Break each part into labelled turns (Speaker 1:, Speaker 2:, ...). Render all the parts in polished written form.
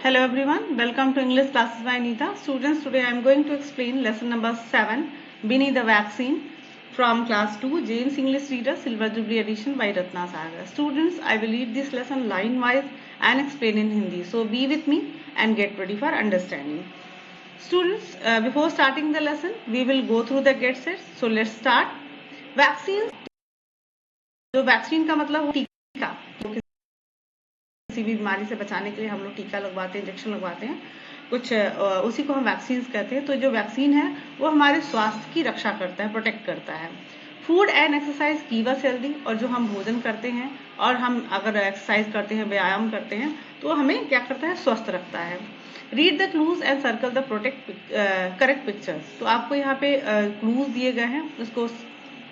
Speaker 1: Hello everyone, welcome to English classes by Anita. Students, today I am going to explain lesson number 7, Beneath the Vaccine from class 2, James English Reader, Silver Jubilee edition by Ratna Sagar. Students, I will read this lesson line wise and explain in Hindi. So be with me and get ready for understanding. Students, before starting the lesson, we will go through the get sets. So let's start. Vaccine, जो vaccine का मतलब टीका, तो किसी भी बीमारी से बचाने के लिए हम लोग टीका लगवाते हैं, इंजेक्शन लगवाते हैं, कुछ उसी को हम वैक्सीन कहते हैं। तो जो वैक्सीन है वो हमारे स्वास्थ्य की रक्षा करता है, प्रोटेक्ट करता है। Food and exercise keep us healthy, और जो हम भोजन करते हैं और हम अगर एक्सरसाइज करते हैं, व्यायाम करते हैं, तो हमें क्या करता है, स्वस्थ रखता है। Read the clues and circle the correct pictures. तो आपको यहाँ पे क्लूज दिए गए हैं, उसको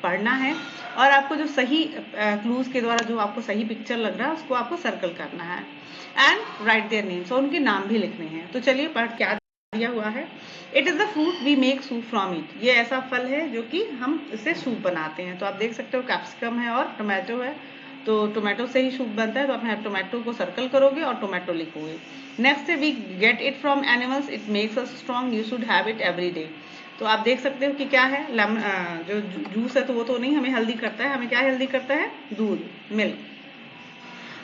Speaker 1: पढ़ना है और आपको जो सही क्लूज के द्वारा जो आपको सही पिक्चर लग रहा है उसको आपको सर्कल करना है एंड राइट देयर नेम्स, और उनके नाम भी लिखने हैं। तो चलिए पढ़, क्या दिया हुआ है। It is the fruit we make soup from it. ये ऐसा फल है जो कि हम इससे सूप बनाते हैं। तो आप देख सकते हो कैप्सिकम है और टोमेटो है, तो टोमेटो से ही सूप बनता है। तो आप टोमेटो को सर्कल करोगे और टोमेटो लिखोगे। नेक्स्ट है we get it from animals, it makes us strong, you should have it every day. तो आप देख सकते हो कि क्या है, जो जूस है तो वो तो नहीं हमें हेल्दी करता है, हमें क्या हेल्दी करता है, दूध, मिल्क।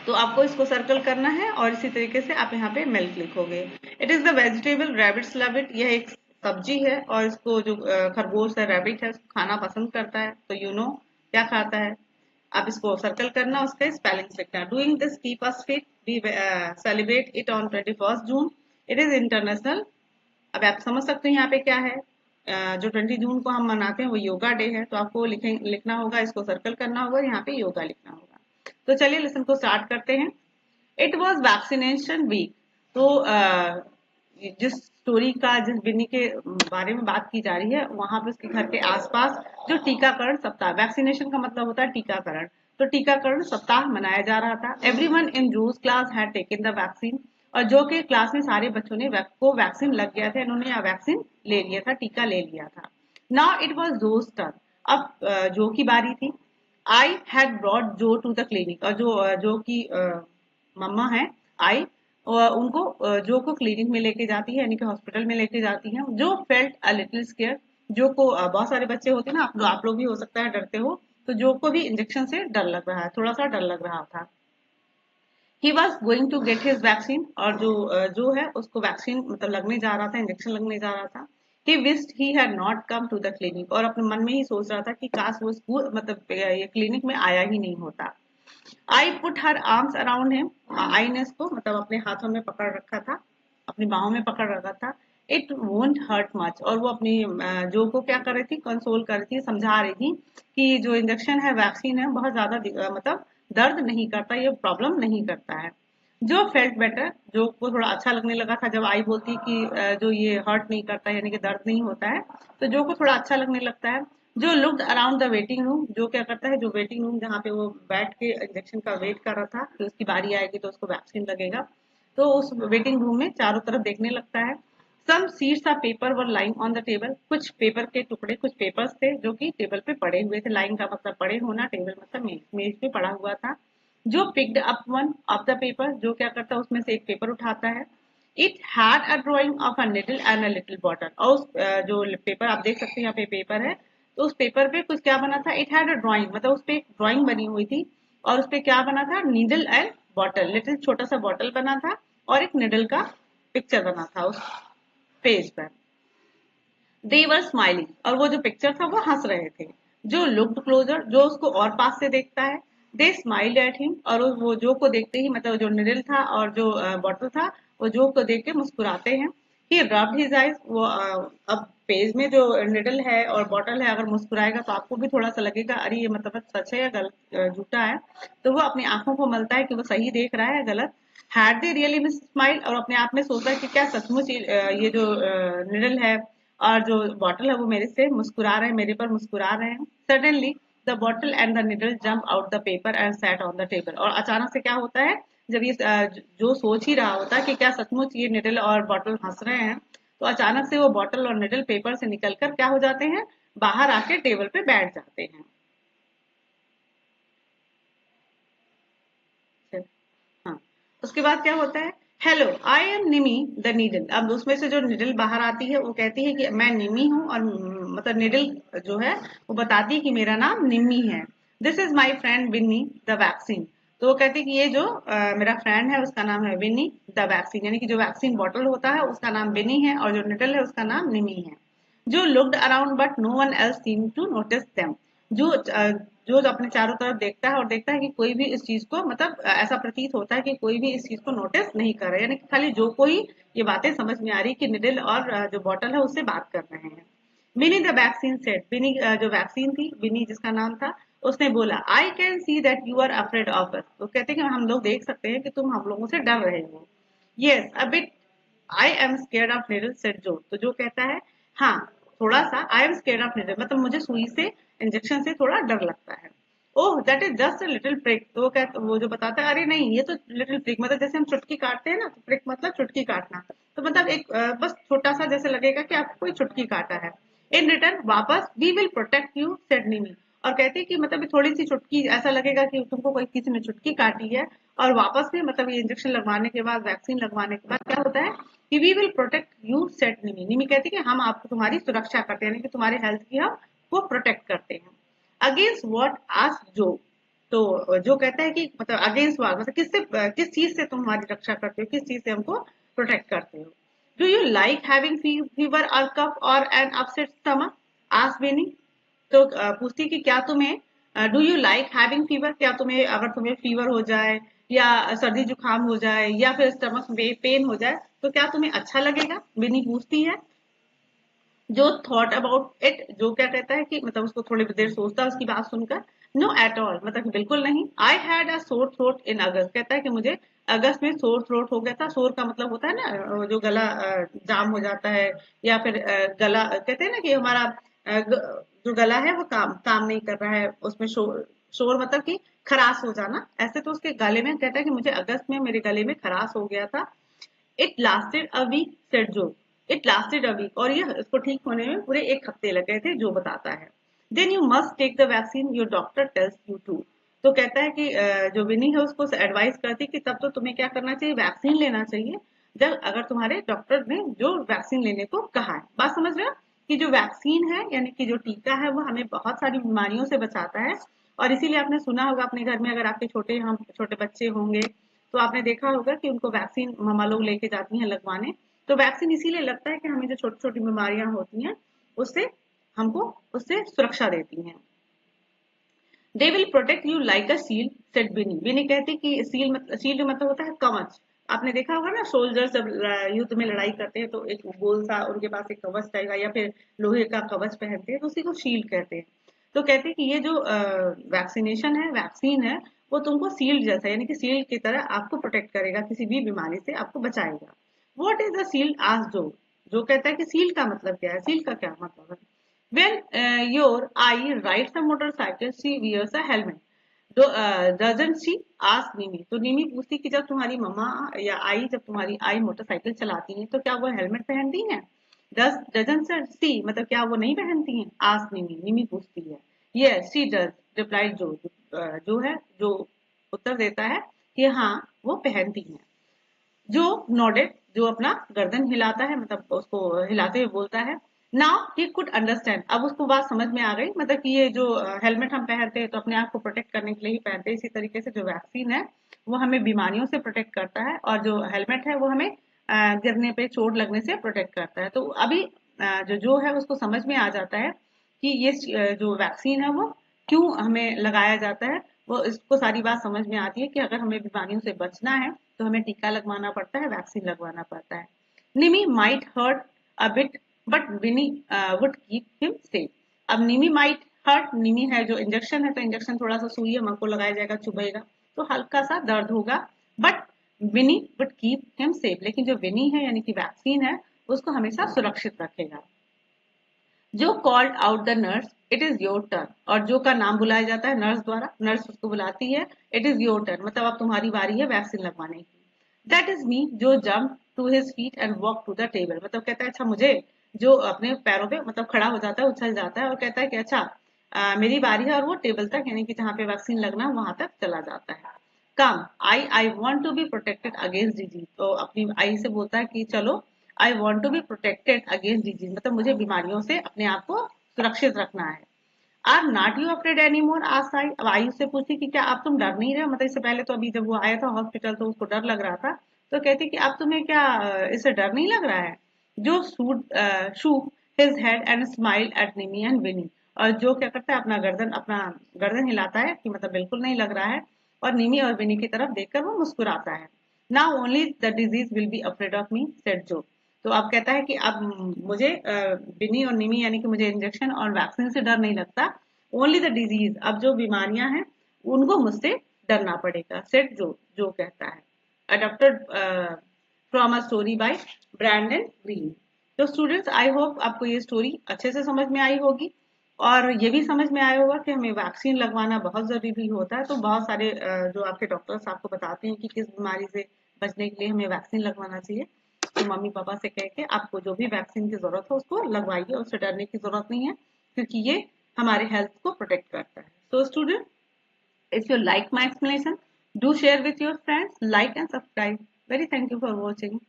Speaker 1: तो आपको इसको सर्कल करना है और इसी तरीके से आप यहाँ पे मिल्क लिखोगे। It is the vegetable, rabbits love it. यह एक सब्जी है और इसको जो खरगोश है, रैबिट है, उसको खाना पसंद करता है। तो यू नो क्या खाता है। आप इसको सर्कल करना, उसके स्पेलिंग्स लिखना। Doing this keep us fit, we celebrate it on 21 June. It is international. अब आप समझ सकते हैं यहाँ पे क्या है। जो 20 जून को हम मनाते हैं वो योगा डे है। तो आपको लिखना होगा, इसको सर्कल करना होगा, यहाँ पे योगा लिखना होगा। तो चलिए लेसन को स्टार्ट करते हैं। It was vaccination week. तो जिस स्टोरी का, जिस बिन्नी के बारे में बात की जा रही है, वहां पे उसके घर के आसपास जो टीकाकरण सप्ताह, वैक्सीनेशन का मतलब होता है टीकाकरण, तो टीकाकरण सप्ताह मनाया जा रहा था। Everyone in juice class had taken the vaccine, और जो कि क्लास में सारे बच्चों ने को वैक्सीन लग गया था, इन्होंने वैक्सीन ले लिया था, टीका ले लिया था। Now it was Joe's turn. अब जो की बारी थी। I had brought Joe to the clinic, और जो की मम्मा है आई, उनको जो को क्लिनिक में लेके जाती है, यानी कि हॉस्पिटल में लेके जाती है। जो फेल्ट अ लिटिल स्केयर, जो को बहुत सारे बच्चे होते हैं ना, आप लोग भी हो सकता है डरते हो, तो जो को भी इंजेक्शन से डर लग रहा है, थोड़ा सा डर लग रहा था। He was going to get his vaccine, और जो है उसको वैक्सीन मतलब लगने जा रहा था, इंजेक्शन लगने जा रहा था। He wished he had not come to the clinic, और अपने मन में ही सोच रहा था कि काश वो स्कूल मतलब ये क्लिनिक में आया ही नहीं होता। I put her arms around him, आई ने इसको मतलब अपने हाथों में पकड़ रखा था, अपनी बाहों में पकड़ रखा था। इट वोंट हर्ट मच, और वो अपनी जो को क्या कर रही थी, कंसोल कर रही थी, समझा रही थी कि जो इंजेक्शन है, वैक्सीन है, बहुत ज्यादा मतलब दर्द नहीं करता, ये प्रॉब्लम नहीं करता है। जो फेल्ट बेटर, जो को थोड़ा अच्छा लगने लगा था जब आई बोलती कि जो ये हर्ट नहीं करता, यानी कि दर्द नहीं होता है, तो जो को थोड़ा अच्छा लगने लगता है। Joe looked around the waiting room, जो क्या करता है, जो वेटिंग रूम जहाँ पे वो बैठ के इंजेक्शन का वेट कर रहा था कि उसकी बारी आएगी तो उसको वैक्सीन लगेगा, तो उस वेटिंग रूम में चारों तरफ देखने लगता है। Some sheets of paper were lying on the table, कुछ पेपर के टुकड़े, कुछ पेपर्स थे जो कि टेबल पे पड़े हुए थे। लाइन का मतलब पड़े होना, टेबल मतलब मेज, मेज पे पड़ा हुआ था। जो picked up one of the paper, जो क्या करता है, उसमें से एक पेपर उठाता है। It had a drawing of a needle and a little bottle, और उस जो पेपर आप देख सकते हैं, यहाँ पे पेपर है, तो उस पेपर पे कुछ क्या बना था, इट हैड अ ड्रॉइंग, मतलब उस पे एक ड्रॉइंग बनी हुई थी, और उस पे क्या बना था, नीडल एंड बॉटल, लिटिल छोटा सा बॉटल बना था, और एक निडल का पिक्चर बना था उस पेज पर। दे वर स्माइलिंग, और वो जो पिक्चर था वो हंस रहे थे। जो लुक्ड क्लोजर, जो उसको और पास से देखता है। दे स्माइल्ड एट हिम, और वो जो को देखते ही, मतलब जो निडल था और जो बॉटल था, वो जो को देख के मुस्कुराते हैं। ही रब्ड हिज आइज, वो अब पेज में जो निडल है और बॉटल है, अगर मुस्कुराएगा तो आपको भी थोड़ा सा लगेगा अरे ये मतलब सच है या गलत, झूठा है। तो वो अपनी आंखों को मलता है कि वो सही देख रहा है या गलत। Had they really miss smile, और अपने आप में सोचता है कि क्या सचमुच ये जो निडल है और जो बॉटल है वो मेरे से मुस्कुरा रहे हैं, मेरे पर मुस्कुरा रहे हैं। Suddenly the bottle and the needle jump out the paper and sat on the table, और अचानक से क्या होता है, जब ये जो सोच ही रहा होता है कि क्या सचमुच ये निडल और बॉटल हंस रहे हैं, तो अचानक से वो बॉटल और निडल पेपर से निकलकर क्या हो जाते हैं, बाहर आके टेबल पे बैठ जाते हैं। हाँ, उसके बाद क्या होता है, hello I am Nimi the needle. अब उसमें से जो निडल बाहर आती है वो कहती है कि मैं निमी हूँ, और मतलब निडल जो है वो बताती है कि मेरा नाम निमी है। This is my friend Vinny the vaccine. तो वो कहती है कि ये जो मेरा फ्रेंड है उसका नाम है विन्नी द वैक्सीन, यानी कि जो वैक्सीन बॉटल होता है उसका नाम विनी है और जो निडल है उसका नाम निमी है। Joe looked around but no one else seem to notice them. Joe Joe अपने चारों तरफ देखता है और देखता है कि कोई भी इस चीज को मतलब ऐसा प्रतीत होता है कि कोई भी इस चीज को नोटिस नहीं कर रहा है, यानी कि खाली जो कोई ये बातें समझ में आ रही कि निडल और जो बॉटल है उससे बात कर रहे हैं। Vinny the vaccine said, Vinny जो वैक्सीन थी, विनी जिसका नाम था, उसने बोला I can see that you are afraid of us. तो कहते हैं कि हम लोग देख सकते हैं कि तुम हम लोगों से डर रहे हो। Yes a bit I am scared of needle said जो। तो जो कहता है हाँ थोड़ा सा, I am scared of needle मतलब मुझे सुई से इंजेक्शन से थोड़ा डर लगता है। Oh that is just a little prick. तो वो जो बताता है अरे नहीं ये तो लिटिल प्रिक मतलब जैसे हम चुटकी काटते हैं ना, तो प्रिक मतलब चुटकी काटना। तो मतलब एक बस छोटा सा जैसे लगेगा कि आपको कोई चुटकी काटा है। इन रिटर्न वापस we will protect you said Nimmy. और कहते हैं कि मतलब ये थोड़ी सी चुटकी ऐसा लगेगा कि तुमको कोई किसी ने चुटकी काटी है, और वापस में मतलब ये इंजेक्शन लगवाने के बाद, वैक्सीन लगवाने के बाद क्या होता है कि we will protect you said Nimmy. Nimmy कहती है कि हम आपको तुम्हारी सुरक्षा करते हैं, यानी कि तुम्हारे हेल्थ की हम को प्रोटेक्ट करते हैं। अगेंस्ट व्हाट आस्क जो। तो जो कहता है कि मतलब अगेंस्ट व्हाट मतलब किससे, किस चीज से तुम हमारी रक्षा करते हो, किस चीज से हमको प्रोटेक्ट करते हो। Do you like having fever और कफ और an upset stomach ask Vinny. तो पूछती कि क्या तुम्हें do you like having fever, क्या तुम्हें अगर तुम्हें फीवर हो जाए या सर्दी जुकाम हो जाए या फिर स्टमक में पेन हो जाए तो क्या तुम्हें अच्छा लगेगा, बिनी पूछती है। जो थॉट अबाउट इट, जो क्या कहता है कि मतलब उसको थोड़ी देर सोचता है उसकी बात सुनकर। नो एट ऑल मतलब कि बिल्कुल नहीं। I had a sore throat इन अगस्त, कहता है कि मुझे अगस्त में सोर थ्रोट हो गया था। सोर का मतलब होता है ना जो गला जाम हो जाता है, या फिर गला कहते हैं ना कि हमारा जो गला है वो काम काम नहीं कर रहा है, उसमें शोर शोर मतलब कि खराश हो जाना। ऐसे तो उसके गले में कहता है कि मुझे अगस्त में मेरे गले में खराश हो गया था। It lasted a week said Joe. It lasted a week और ये इसको ठीक होने में पूरे एक हफ्ते लग गए थे, जो बताता है। Then you must take the vaccine your doctor tells you to. तो कहता है कि जो विनी है उसको एडवाइस करती है कि तब तो तुम्हें क्या करना चाहिए, वैक्सीन लेना चाहिए जब अगर तुम्हारे डॉक्टर ने जो वैक्सीन लेने को कहा है। बात समझ रहे हो कि जो वैक्सीन है यानी कि जो टीका है वो हमें बहुत सारी बीमारियों से बचाता है। और इसीलिए आपने सुना होगा अपने घर में अगर आपके छोटे हम छोटे बच्चे होंगे तो आपने देखा होगा कि उनको वैक्सीन मम्मा लोग लेके जाती हैं लगवाने। तो वैक्सीन इसीलिए लगता है कि हमें जो छोटी छोटी बीमारियां होती हैं उससे हमको उससे सुरक्षा देती हैं। They will protect you like a shield said बिनी। बिनी कहती कि शील्ड मतलब होता है कवच। आपने देखा होगा ना सोल्जर्स जब युद्ध में लड़ाई करते हैं तो एक गोल सा उनके पास एक कवच रहेगा या फिर लोहे का कवच पहनते हैं, तो उसी को शील्ड कहते हैं। तो कहते हैं कि ये जो वैक्सीनेशन है, वैक्सीन है, वो तुमको शील्ड जैसा यानी कि शील्ड की तरह आपको प्रोटेक्ट करेगा, किसी भी बीमारी से आपको बचाएगा। व्हाट इज द शील्ड आज जो कहता है कि शील्ड का मतलब क्या है, शील्ड का क्या मतलब है। When your eye rides a motorcycle, she wears a helmet. Doesn't she? Ask नीमी। तो नीमी पूछती कि जब तुम्हारी मम्मा या आई जब तुम्हारी आई मोटरसाइकिल चलाती हैं तो क्या वो हेलमेट पहनती हैं। डजंट सी मतलब क्या वो नहीं पहनती हैं, आस्क नीमी। नीमी पूछती है। यस शी डज रिप्लाइड जो है जो उत्तर देता है कि हाँ वो पहनती हैं। जो नॉडेड जो अपना गर्दन हिलाता है मतलब उसको हिलाते हुए बोलता है। नाउ ही कुड अंडरस्टैंड, अब उसको बात समझ में आ गई मतलब कि ये जो हेलमेट हम पहनते हैं तो अपने आप को प्रोटेक्ट करने के लिए ही पहनते हैं, इसी तरीके से जो वैक्सीन है वो हमें बीमारियों से प्रोटेक्ट करता है और जो हेलमेट है वो हमें गिरने पे चोट लगने से प्रोटेक्ट करता है। तो अभी जो है उसको समझ में आ जाता है कि ये जो वैक्सीन है वो क्यों हमें लगाया जाता है। वो इसको सारी बात समझ में आती है कि अगर हमें बीमारियों से बचना है तो हमें टीका लगवाना पड़ता है, वैक्सीन लगवाना पड़ता है। Nimmy might hurt a bit but Vinny would keep him safe. अब निमी माइट हर्ट, निमी है जो इंजेक्शन है तो इंजेक्शन थोड़ा सा सुई हमको लगाया जाएगा, चुभेगा तो हल्का सा दर्द होगा। But Vinny would keep him safe, लेकिन जो विनी है यानी कि वैक्सीन है उसको हमेशा सुरक्षित रखेगा। जो called out the nurse it is your turn, और जो का नाम बुलाया जाता है नर्स द्वारा, नर्स उसको बुलाती है इट इज योर टर्न मतलब अब तुम्हारी बारी है वैक्सीन लगवाने की। That is me Joe jump to his feet and walk to the table, मतलब कहता है अच्छा मुझे, जो अपने पैरों पे मतलब खड़ा हो जाता है, उछल जाता है और कहता है कि अच्छा मेरी बारी है, और वो टेबल तक यानी कि जहाँ पे वैक्सीन लगना है वहां तक चला जाता है। Come I want to be protected against disease, तो अपनी आई से बोलता है कि चलो I want to be protected against disease, मतलब मुझे बीमारियों से अपने आप को सुरक्षित रखना है। Are not you afraid any more, asked I. अब आई उससे पूछी कि क्या अब तुम डर नहीं रहे हो, मतलब इससे पहले तो अभी जब वो आया था हॉस्पिटल तो उसको डर लग रहा था, तो कहती कि अब तुम्हें क्या इससे डर नहीं लग रहा है। जो shook his head and smile at Nimmy and Vinny, और जो क्या करता है अपना गर्दन हिलाता है कि मतलब बिल्कुल नहीं लग रहा है, और निमी और विनी की तरफ देखकर वो मुस्कुराता है। Now only the disease will be afraid of me, said जो। तो अब कहता है कि अब मुझे बिनी और निमी यानी कि मुझे इंजेक्शन और वैक्सीन से डर नहीं लगता, ओनली द डिजीज, अब जो बीमारियां हैं उनको मुझसे डरना पड़ेगा, सेट जो कहता है। Adopted from a story by Brandon Green. तो स्टूडेंट्स आई होप आपको ये स्टोरी अच्छे से समझ में आई होगी, और ये भी समझ में आया होगा कि हमें वैक्सीन लगवाना बहुत जरूरी होता है। तो बहुत सारे जो आपके डॉक्टर्स आपको बताते हैं कि किस बीमारी से बचने के लिए हमें वैक्सीन लगवाना चाहिए, तो मम्मी पापा से कह के आपको जो भी वैक्सीन की जरूरत हो उसको लगवाइए, उससे डरने की जरूरत नहीं है, क्योंकि ये हमारे हेल्थ को प्रोटेक्ट करता है। So student, if you like my explanation, do share with your friends, like and subscribe. Very thank you for watching.